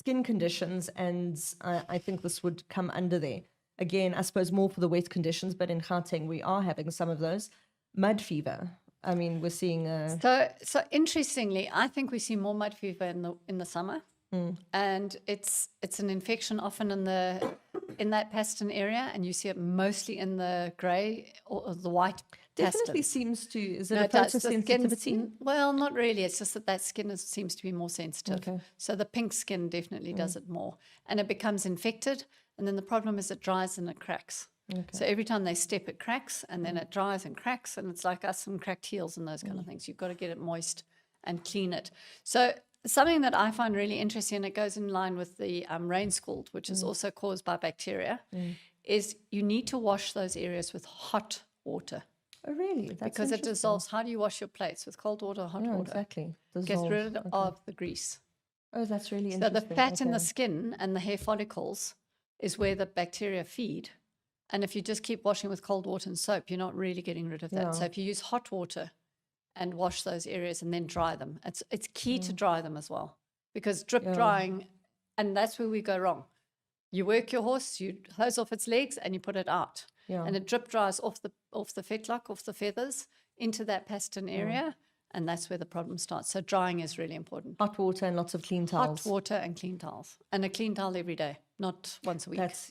skin conditions, and I think this would come under there. Again, I suppose more for the wet conditions, but in Gauteng we are having some of those. Mud fever. I mean, we're seeing... So interestingly, I think we see more mud fever in the summer. And it's an infection often in that pastern area, and you see it mostly in the grey or the white Definitely pastern. seems to, is it a photosensitivity? Well, not really. It's just that skin seems to be more sensitive. Okay. So the pink skin definitely does it more. And it becomes infected, and then the problem is it dries and it cracks. Okay. So every time they step, it cracks, and then it dries and cracks, and it's like us some cracked heels and those kind of things. You've got to get it moist and clean it. So something that I find really interesting, and it goes in line with the rain scald, which is also caused by bacteria, is you need to wash those areas with hot water. Oh, really? That's because it dissolves. How do you wash your plates? With cold water or hot water? Exactly. Gets rid of the grease. Oh, that's really So interesting. the fat in the skin and the hair follicles is where the bacteria feed. And if you just keep washing with cold water and soap, you're not really getting rid of that. So if you use hot water and wash those areas and then dry them, it's key to dry them as well. Because drip drying, and that's where we go wrong. You work your horse, you hose off its legs, and you put it out. And it drip dries off the fetlock, off the feathers, into that pastern area, and that's where the problem starts. So drying is really important. Hot water and lots of clean towels. Hot water and clean towels. And a clean towel every day, not once a week. That's,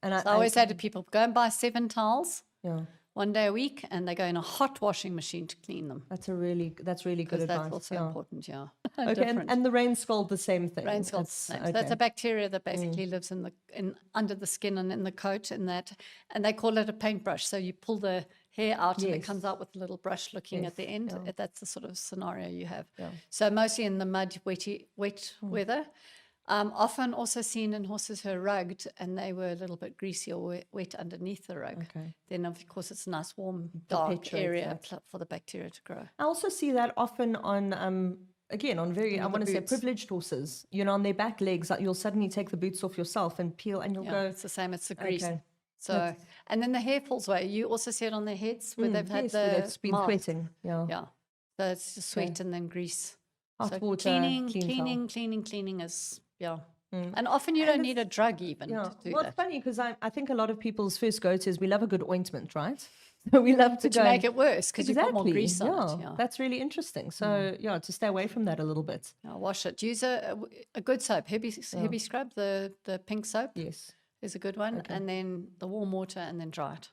And I always say to people, go and buy 7 towels 1 day a week, and they go in a hot washing machine to clean them. That's really good advice. That's also important, Okay, and the rain scald, the same thing. Rain scald, same. So that's a bacteria that basically lives under the skin and in the coat, and they call it a paintbrush. So you pull the hair out and it comes out with a little brush looking at the end. That's the sort of scenario you have. So mostly in the mud, wet weather. Often also seen in horses who are rugged and they were a little bit greasy or wet underneath the rug. Then, of course, it's a nice, warm, dark area for the bacteria to grow. I also see that often on, again, on very, I want to say, privileged horses. On their back legs, you'll suddenly take the boots off yourself and peel, and you'll go... It's the same, it's the grease. So, and then the hair falls away. You also see it on their heads where they've had it's been sweating. So it's just sweat and then grease. Hot water, cleaning is... And often you don't need a drug even to do well, that. It's funny because I think a lot of people's first go-to is we love a good ointment, right? So we love to make it worse because you put more grease on it. That's really interesting. So to stay away from that a little bit. Wash it. Use a good soap, heavy scrub, the pink soap. Yes. Is a good one. And then the warm water and then dry it.